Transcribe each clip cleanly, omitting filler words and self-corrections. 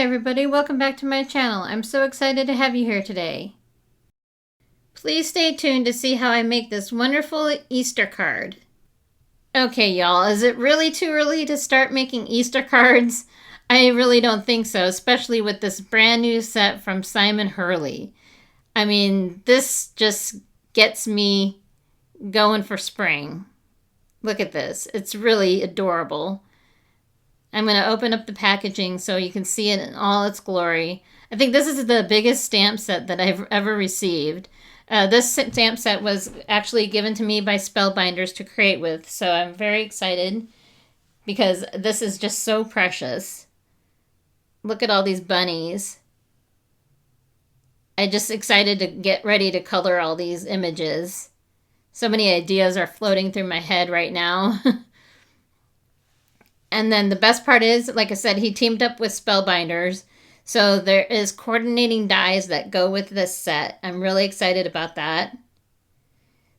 everybody, welcome back to my channel. I'm so excited to have you here today. Please stay tuned to see how I make this wonderful Easter card. Okay y'all, is it really too early to start making Easter cards? I really don't think so, especially with this brand new set from Simon Hurley. I mean, this just gets me going for spring. Look at this, it's really adorable. I'm going to open up the packaging so you can see it in all its glory. I think this is the biggest stamp set that I've ever received. This stamp set was actually given to me by Spellbinders to create with, so I'm very excited because this is just so precious. Look at all these bunnies. I'm just excited to get ready to color all these images. So many ideas are floating through my head right now. And then the best part is, like I said, he teamed up with Spellbinders. So there is coordinating dies that go with this set. I'm really excited about that.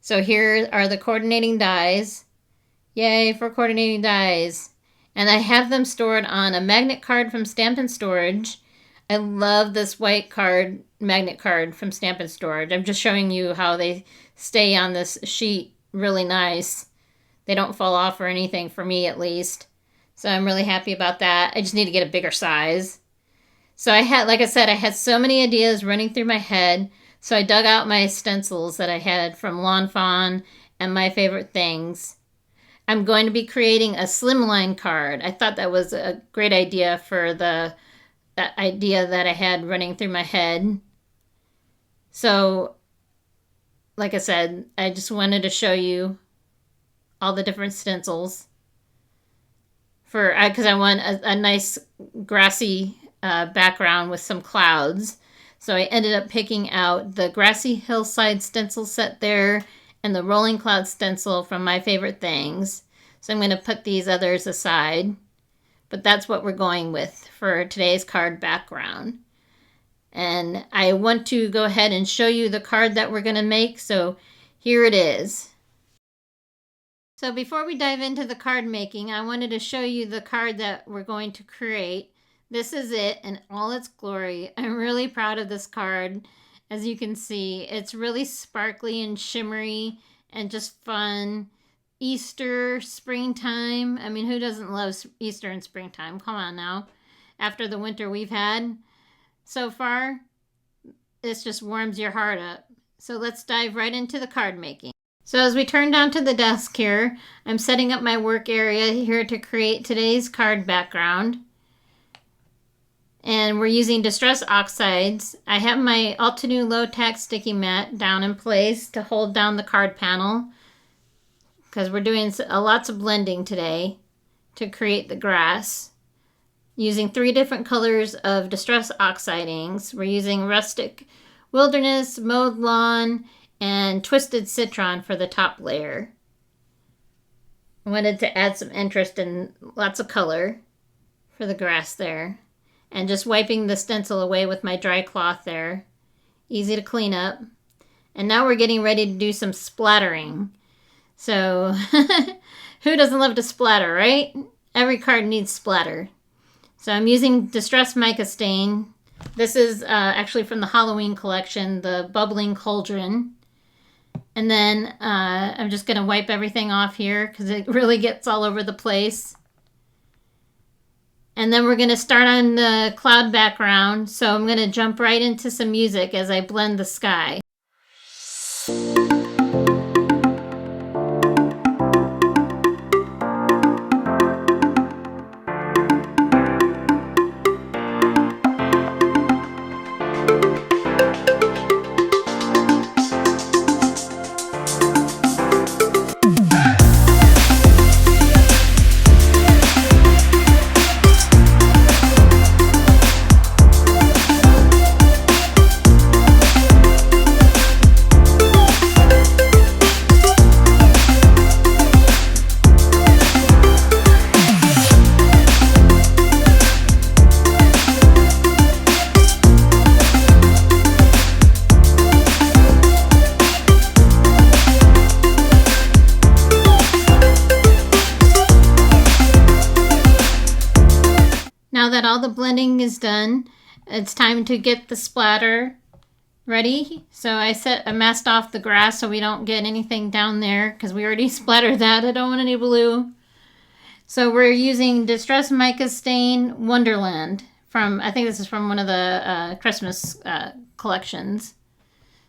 So here are the coordinating dies. Yay for coordinating dies. And I have them stored on a magnet card from Stamp & Storage. I love this white card, magnet card from Stamp & Storage. I'm just showing you how they stay on this sheet really nice. They don't fall off or anything, for me at least. So I'm really happy about that. I just need to get a bigger size. So I had, like I said, I had so many ideas running through my head. So I dug out my stencils that I had from Fawn and My Favorite Things. I'm going to be creating a slimline card. I thought that was a great idea for that idea that I had running through my head. So, like I said, I just wanted to show you all the different stencils. Because I want a nice grassy background with some clouds. So I ended up picking out the Grassy Hillside stencil set there and the Rolling Cloud stencil from My Favorite Things. So I'm going to put these others aside. But that's what we're going with for today's card background. And I want to go ahead and show you the card that we're going to make. So here it is. So before we dive into the card making, I wanted to show you the card that we're going to create. This is it in all its glory. I'm really proud of this card. As you can see, it's really sparkly and shimmery and just fun. Easter, springtime. I mean, who doesn't love Easter and springtime? Come on now. After the winter we've had so far, this just warms your heart up. So let's dive right into the card making. So as we turn down to the desk here, I'm setting up my work area here to create today's card background. And we're using Distress Oxides. I have my Altenew Low Tack sticky mat down in place to hold down the card panel, because we're doing lots of blending today to create the grass. Using 3 different colors of Distress Oxidings. We're using Rustic Wilderness, Mowed Lawn, and Twisted Citron for the top layer. I wanted to add some interest and lots of color for the grass there. And just wiping the stencil away with my dry cloth there. Easy to clean up. And now we're getting ready to do some splattering. So, who doesn't love to splatter, right? Every card needs splatter. So I'm using Distress Mica Stain. This is actually from the Halloween collection, the Bubbling Cauldron. And then I'm just going to wipe everything off here because it really gets all over the place. And then we're going to start on the cloud background. So I'm going to jump right into some music as I blend the sky. sanding is done. It's time to get the splatter ready. So I masked off the grass so we don't get anything down there because we already splattered that. I don't want any blue. So we're using Distress Mica Stain Wonderland from, I think this is from one of the Christmas collections.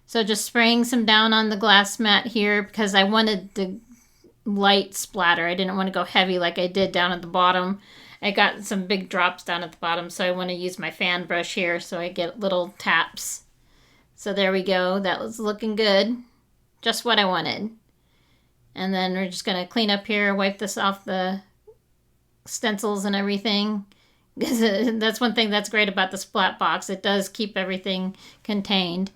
So just spraying some down on the glass mat here because I wanted the light splatter. I didn't want to go heavy like I did down at the bottom. I got some big drops down at the bottom, so I want to use my fan brush here so I get little taps. So there we go. That was looking good. Just what I wanted. And then we're just going to clean up here, wipe this off the stencils and everything. That's one thing that's great about the splat box. It does keep everything contained.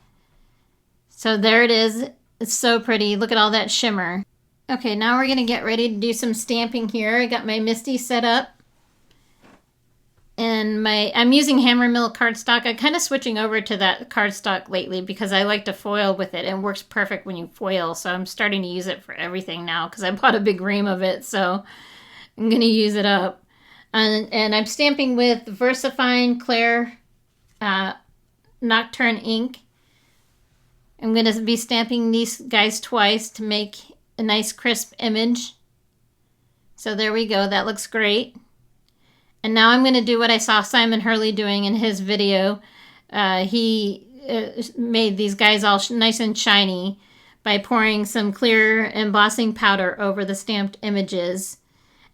So there it is. It's so pretty. Look at all that shimmer. Okay, now we're going to get ready to do some stamping here. I got my Misty set up. And I'm using Hammer Mill cardstock. I'm kind of switching over to that cardstock lately because I like to foil with it. It works perfect when you foil. So I'm starting to use it for everything now because I bought a big ream of it. So I'm going to use it up. And I'm stamping with VersaFine Clair Nocturne ink. I'm going to be stamping these guys twice to make a nice crisp image. So there we go. That looks great. And now I'm going to do what I saw Simon Hurley doing in his video. He made these guys all nice and shiny by pouring some clear embossing powder over the stamped images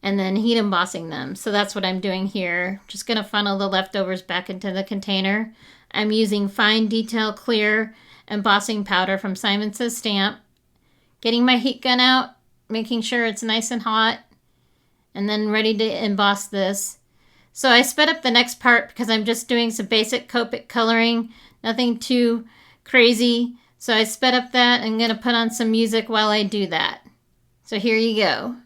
and then heat embossing them. So that's what I'm doing here. Just going to funnel the leftovers back into the container. I'm using Fine Detail Clear embossing powder from Simon Says Stamp. Getting my heat gun out, making sure it's nice and hot, and then ready to emboss this. So I sped up the next part because I'm just doing some basic Copic coloring, nothing too crazy. So I sped up that. I'm going to put on some music while I do that. So here you go.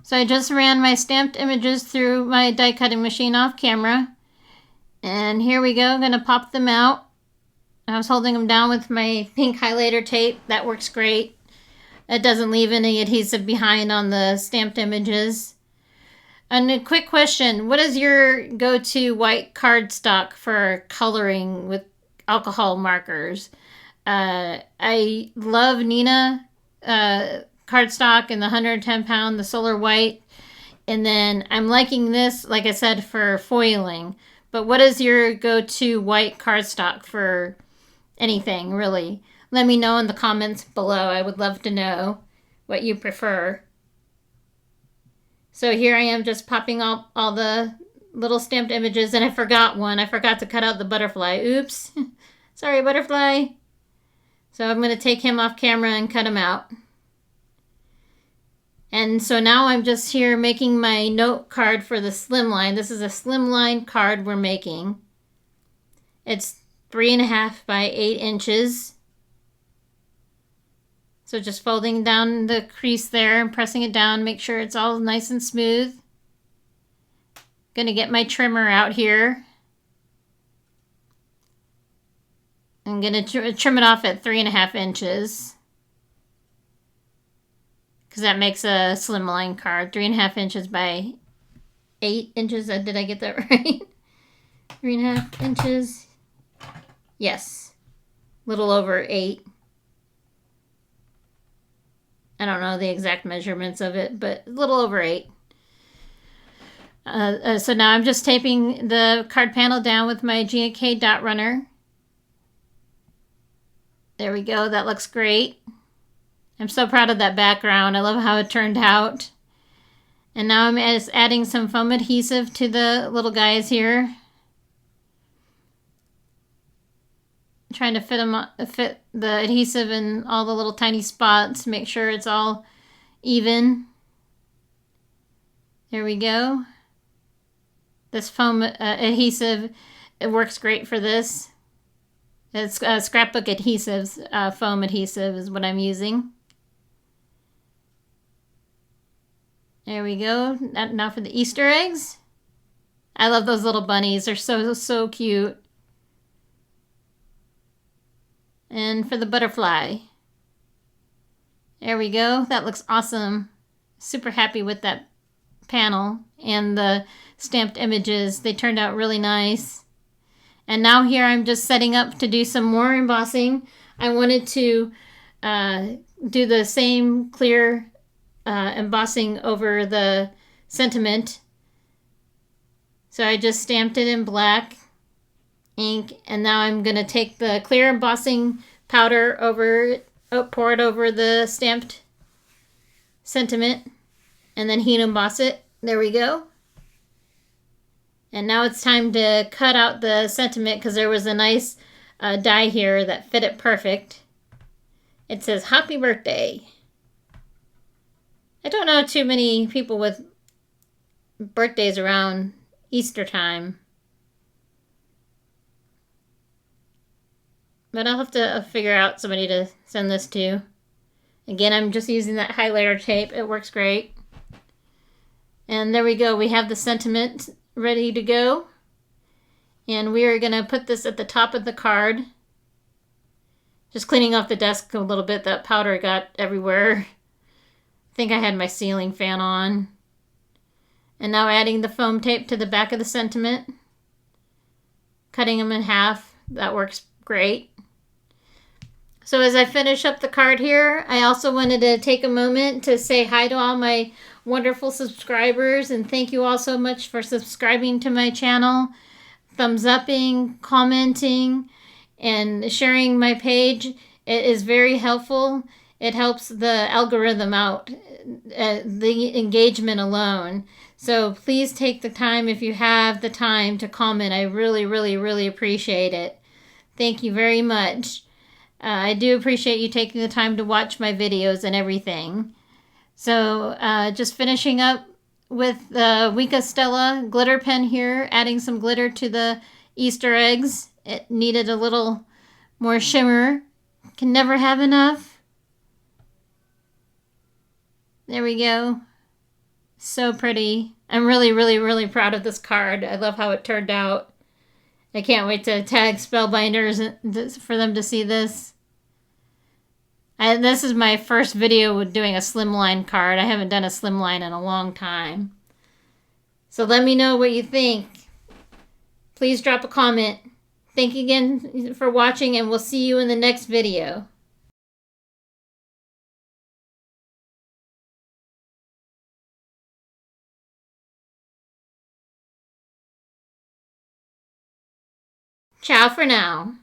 So I just ran my stamped images through my die cutting machine off camera. And here we go, I'm going to pop them out. I was holding them down with my pink highlighter tape. That works great. It doesn't leave any adhesive behind on the stamped images. And a quick question, what is your go-to white cardstock for coloring with alcohol markers? I love Nina cardstock in the 110 pound, the Solar White. And then I'm liking this, like I said, for foiling. But what is your go-to white cardstock for anything, really? Let me know in the comments below. I would love to know what you prefer. So here I am just popping all the little stamped images. And I forgot one. I forgot to cut out the butterfly. Oops. Sorry, butterfly. So I'm going to take him off camera and cut him out. And so now I'm just here making my note card for the slimline. This is a slimline card we're making. It's 3.5 by 8 inches. So just folding down the crease there and pressing it down, make sure it's all nice and smooth. Gonna get my trimmer out here. I'm gonna trim it off at 3.5 inches. because that makes a slimline card. 3.5 inches by 8 inches. Did I get that right? 3.5 inches. Yes. Little over 8. I don't know the exact measurements of it, but a little over 8. So now I'm just taping the card panel down with my G&K dot runner. There we go. That looks great. I'm so proud of that background. I love how it turned out. And now I'm just adding some foam adhesive to the little guys here. I'm trying to fit the adhesive in all the little tiny spots. Make sure it's all even. There we go. This foam adhesive, it works great for this. It's scrapbook adhesives, foam adhesive is what I'm using. There we go. Now for the Easter eggs. I love those little bunnies. They're so cute. And for the butterfly. There we go. That looks awesome. Super happy with that panel and the stamped images. They turned out really nice. And now here I'm just setting up to do some more embossing. I wanted to do the same clear embossing over the sentiment. So I just stamped it in black ink, and now I'm going to take the clear embossing powder pour it over the stamped sentiment, and then heat emboss it. There we go. And now it's time to cut out the sentiment because there was a nice die here that fit it perfect. It says happy birthday. I don't know too many people with birthdays around Easter time. But I'll have to figure out somebody to send this to. Again, I'm just using that highlighter tape. It works great. And there we go. We have the sentiment ready to go. And we are going to put this at the top of the card. Just cleaning off the desk a little bit. That powder got everywhere. I think I had my ceiling fan on. And now adding the foam tape to the back of the sentiment. Cutting them in half. That works great. So as I finish up the card here, I also wanted to take a moment to say hi to all my wonderful subscribers, and thank you all so much for subscribing to my channel, thumbs upping, commenting, and sharing my page. It is very helpful. It helps the algorithm out, the engagement alone. So please take the time, if you have the time, to comment. I really appreciate it. Thank you very much. I do appreciate you taking the time to watch my videos and everything. So just finishing up with the Weka Stella glitter pen here, adding some glitter to the Easter eggs. It needed a little more shimmer. Can never have enough. There we go. So pretty. I'm really proud of this card. I love how it turned out. I can't wait to tag Spellbinders for them to see this. This is my first video with doing a slimline card. I haven't done a slimline in a long time. So let me know what you think. Please drop a comment. Thank you again for watching, and we'll see you in the next video. Ciao for now.